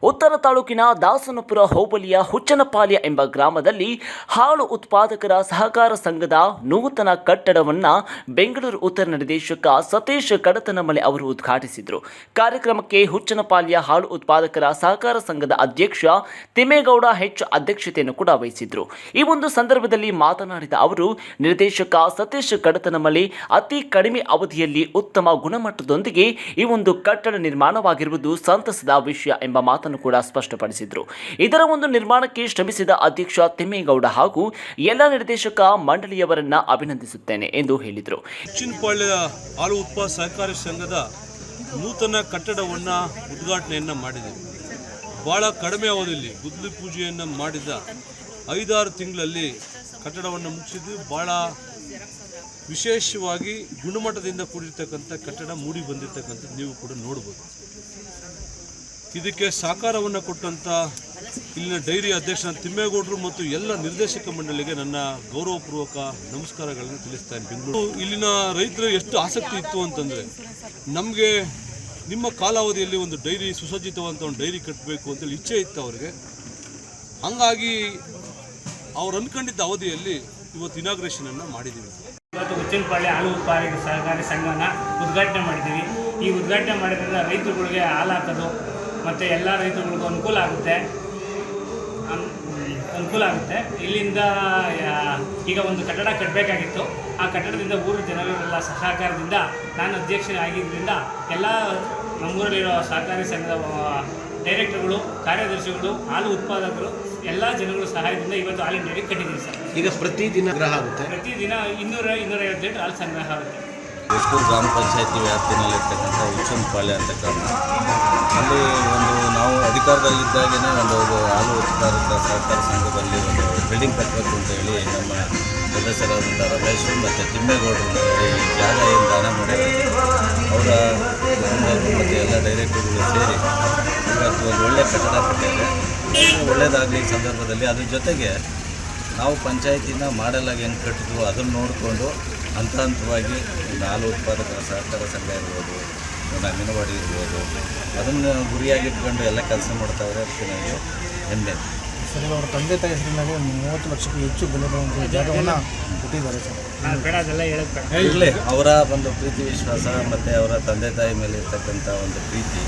ಉತ್ತರ ತಾಲೂಕಿನ ದಾಸನಪುರ ಹೋಬಳಿಯ ಹುಚ್ಚನಪಾಳ್ಯ ಎಂಬ ಗ್ರಾಮದಲ್ಲಿ ಹಾಲು ಉತ್ಪಾದಕರ ಸಹಕಾರ ಸಂಘದ ನೂತನ ಕಟ್ಟಡವನ್ನು ಬೆಂಗಳೂರು ಉತ್ತರ ನಿರ್ದೇಶಕ ಸತೀಶ್ ಕಡತನಮಲೆ ಅವರು ಉದ್ಘಾಟಿಸಿದರು. ಕಾರ್ಯಕ್ರಮಕ್ಕೆ ಹುಚ್ಚನಪಾಳ್ಯ ಹಾಲು ಉತ್ಪಾದಕರ ಸಹಕಾರ ಸಂಘದ ಅಧ್ಯಕ್ಷ ತಿಮ್ಮೇಗೌಡ ಹೆಚ್ ಅಧ್ಯಕ್ಷತೆಯನ್ನು ಕೂಡ ವಹಿಸಿದ್ರು. ಈ ಒಂದು ಸಂದರ್ಭದಲ್ಲಿ ಮಾತನಾಡಿದ ಅವರು, ನಿರ್ದೇಶಕ ಸತೀಶ್ ಕಡತನಮಲೆ ಅತಿ ಕಡಿಮೆ ಅವಧಿಯಲ್ಲಿ ಉತ್ತಮ ಗುಣಮಟ್ಟದೊಂದಿಗೆ ಈ ಒಂದು ಕಟ್ಟಡ ನಿರ್ಮಾಣವಾಗಿರುವುದು ಸಂತಸದ ವಿಷಯ ಎಂಬ ಮಾತನ್ನು ಕೂಡ ಸ್ಪಷ್ಟಪಡಿಸಿದರು. ಇದರ ಒಂದು ನಿರ್ಮಾಣಕ್ಕೆ ಶ್ರಮಿಸಿದ ಅಧ್ಯಕ್ಷ ತಿಮ್ಮೇಗೌಡ ಹಾಗೂ ಎಲ್ಲ ನಿರ್ದೇಶಕ ಮಂಡಳಿಯವರನ್ನ ಅಭಿನಂದಿಸುತ್ತೇನೆ ಎಂದು ಹೇಳಿದರು. ಹುಚ್ಚನಪಾಳ್ಯ ಹಾಲು ಉತ್ಪಾದಕ ಸಹಕಾರಿ ಸಂಘದ ನೂತನ ಕಟ್ಟಡವನ್ನು ಉದ್ಘಾಟನೆಯನ್ನು ಮಾಡಿದ್ದೇವೆ. ಬಹಳ ಕಡಿಮೆ ಅವಧಿಯಲ್ಲಿ ಗುದ್ದಲಿ ಪೂಜೆಯನ್ನು ಮಾಡಿದ 5-6 ತಿಂಗಳಲ್ಲಿ ಕಟ್ಟಡವನ್ನು ಮುಗಿಸಿದ್ವಿ. ಬಹಳ ವಿಶೇಷವಾಗಿ ಗುಣಮಟ್ಟದಿಂದ ಕೂಡಿರ್ತಕ್ಕಂಥ ಕಟ್ಟಡ ಮೂಡಿ ಬಂದಿರತಕ್ಕಂಥದ್ದು ನೀವು ಕೂಡ ನೋಡ್ಬೋದು. ಇದಕ್ಕೆ ಸಹಕಾರವನ್ನು ಕೊಟ್ಟಂಥ ಇಲ್ಲಿನ ಡೈರಿ ಅಧ್ಯಕ್ಷ ತಿಮ್ಮೇಗೌಡರು ಮತ್ತು ಎಲ್ಲ ನಿರ್ದೇಶಕ ಮಂಡಳಿಗೆ ನನ್ನ ಗೌರವಪೂರ್ವಕ ನಮಸ್ಕಾರಗಳನ್ನು ತಿಳಿಸ್ತಾ ಇದ್ದೀನಿ. ಬೆಂಗಳೂರು ಇಲ್ಲಿನ ರೈತರು ಎಷ್ಟು ಆಸಕ್ತಿ ಇತ್ತು ಅಂತಂದರೆ, ನಮಗೆ ನಿಮ್ಮ ಕಾಲಾವಧಿಯಲ್ಲಿ ಒಂದು ಡೈರಿ ಸುಸಜ್ಜಿತವಂತ ಒಂದು ಡೈರಿ ಕಟ್ಟಬೇಕು ಅಂತೇಳಿ ಇಚ್ಛೆ ಇತ್ತು ಅವರಿಗೆ. ಹಾಗಾಗಿ ಅವ್ರು ಅಂದ್ಕೊಂಡಿದ್ದ ಅವಧಿಯಲ್ಲಿ ಇವತ್ತು ಇನಾಗ್ರೇಷನನ್ನು ಮಾಡಿದ್ದೀವಿ. ಇವತ್ತು ಹುಚ್ಚನಪಾಳ್ಯ ಹಾಲು ಉತ್ಪಾದಕ ಸಹಕಾರಿ ಸಂಘನ ಉದ್ಘಾಟನೆ ಮಾಡಿದ್ದೀವಿ. ಈ ಉದ್ಘಾಟನೆ ಮಾಡಿದ್ರಿಂದ ರೈತರುಗಳಿಗೆ ಹಾಲು ಹಾಕೋದು ಮತ್ತು ಎಲ್ಲ ರೈತರುಗಳಿಗೂ ಅನುಕೂಲ ಆಗುತ್ತೆ. ಇಲ್ಲಿಂದ ಈಗ ಒಂದು ಕಟ್ಟಡ ಕಟ್ಟಬೇಕಾಗಿತ್ತು. ಆ ಕಟ್ಟಡದಿಂದ ಊರಿನ ಜನರೆಲ್ಲ ಸಹಕಾರದಿಂದ ನಾನು ಅಧ್ಯಕ್ಷನಾಗಿದ್ದರಿಂದ ಎಲ್ಲ ನಮ್ಮೂರಲ್ಲಿರೋ ಸಹಕಾರಿ ಸಂಘದ ಡೈರೆಕ್ಟರ್ಗಳು, ಕಾರ್ಯದರ್ಶಿಗಳು, ಹಾಲು ಉತ್ಪಾದಕರು ಎಲ್ಲ ಜನಗಳ ಸಹಾಯದಿಂದ ಇವತ್ತು ಹಾಲಿನ ಡೈರಿ ಕಟ್ಟಿದ್ದೀವಿ ಸರ್. ಈಗ ಪ್ರತಿದಿನ ಗ್ರಹ ಆಗುತ್ತೆ, ಪ್ರತಿದಿನ 200-250 ಲೀಟರ್ ಹಾಲು ಸಂಗ್ರಹ ಆಗುತ್ತೆ. ಯಸ್ಪೂರ್ ಗ್ರಾಮ ಪಂಚಾಯತಿ ವ್ಯಾಪ್ತಿನಲ್ಲಿರ್ತಕ್ಕಂಥ ಹುಚ್ಚನಪಾಳ್ಯ ಅಂತ ಕಾರಣ ಅಲ್ಲಿ ನಾವು ಅಧಿಕಾರದಲ್ಲಿದ್ದಾಗೇ ಒಂದು ಹಾಲು ಉತ್ಪಾದಕ ಸಹಕಾರ ಸಂಘದಲ್ಲಿ ಒಂದು ಬಿಲ್ಡಿಂಗ್ ಕಟ್ಟಬೇಕು ಅಂತ ಹೇಳಿ ನಮ್ಮ ಸದಸ್ಯರಾದಂಥ ರಮೇಶ್ ಮತ್ತು ತಿಮ್ಮೇಗೌಡರು ಈ ಜಾಗ ಏನು ದಾನ ಮಾಡಿ ಅವರ ಮತ್ತು ಎಲ್ಲ ಡೈರೆಕ್ಟರ್ಗಳು ಸೇರಿ ಇವತ್ತು ಒಂದು ಒಳ್ಳೆಯ ಕಟ್ಟಡ ಕಟ್ಟಿದ್ದಾರೆ. ಒಳ್ಳೆಯದಾಗಲಿ ಈ ಸಂದರ್ಭದಲ್ಲಿ. ಅದ್ರ ಜೊತೆಗೆ ನಾವು ಪಂಚಾಯತಿನ ಮಾಡೆಲಾಗಿ ಹೆಂಗೆ ಕಟ್ಟಿದ್ವು ಅದನ್ನು ನೋಡಿಕೊಂಡು ಹಂತವಾಗಿ ಹಾಲು ಉತ್ಪಾದಕರ ಸಹಕಾರ ಸಂಘ ಇರ್ಬೋದು, ಅಂಗನವಾಡಿ ಇರ್ಬೋದು, ಅದನ್ನು ಗುರಿಯಾಗಿಟ್ಕೊಂಡು ಎಲ್ಲ ಕೆಲಸ ಮಾಡ್ತಾವ್ರೆ. ಅದಕ್ಕೆ ನನಗೆ ಹೆಮ್ಮೆ. ಸರ್, ಅವರ ತಂದೆ ತಾಯಿ ಹೆಸರಿನಲ್ಲಿ 30 ಲಕ್ಷಕ್ಕೂ ಹೆಚ್ಚು ಬೆಲೆ ಬಾಳುವಂಥ ಜಾಗವನ್ನು ಕೊಟ್ಟಿದ್ದಾರೆ ಸರ್. ಇರಲಿ, ಅವರ ಒಂದು ಪ್ರೀತಿ ವಿಶ್ವಾಸ ಮತ್ತು ಅವರ ತಂದೆ ತಾಯಿ ಮೇಲೆ ಇರ್ತಕ್ಕಂಥ ಒಂದು ಪ್ರೀತಿ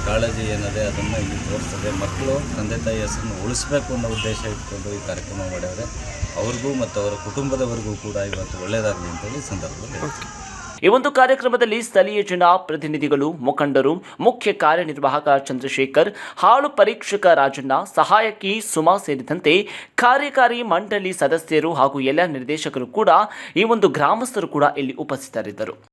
ಕಾಳಜಿ ಏನಿದೆ ಅದನ್ನು ಇಲ್ಲಿ ತೋರಿಸ್ತದೆ. ಮಕ್ಕಳು ತಂದೆ ತಾಯಿ ಹೆಸರನ್ನು ಉಳಿಸ್ಬೇಕು ಅನ್ನೋ ಉದ್ದೇಶ ಇಟ್ಕೊಂಡು ಈ ಕಾರ್ಯಕ್ರಮ ಮಾಡಿದರೆ ಅವ್ರಿಗೂ ಮತ್ತು ಅವರ ಕುಟುಂಬದವರಿಗೂ ಕೂಡ ಇವತ್ತು ಒಳ್ಳೆಯದಾಗಲಿ ಅಂತೇಳಿ ಸಂದರ್ಭದಲ್ಲಿ. ಈ ಒಂದು ಕಾರ್ಯಕ್ರಮದಲ್ಲಿ ಸ್ಥಳೀಯ ಜನ ಪ್ರತಿನಿಧಿಗಳು, ಮುಖಂಡರು, ಮುಖ್ಯ ಕಾರ್ಯನಿರ್ವಾಹಕ ಚಂದ್ರಶೇಖರ್, ಹಾಲು ಪರೀಕ್ಷಕ ರಾಜಣ್ಣ, ಸಹಾಯಕಿ ಸುಮಾ ಸೇರಿದಂತೆ ಕಾರ್ಯಕಾರಿ ಮಂಡಳಿ ಸದಸ್ಯರು ಹಾಗೂ ಎಲ್ಲ ನಿರ್ದೇಶಕರು ಕೂಡ ಈ ಒಂದು ಗ್ರಾಮಸ್ಥರು ಕೂಡ ಇಲ್ಲಿ ಉಪಸ್ಥಿತರಿದ್ದರು.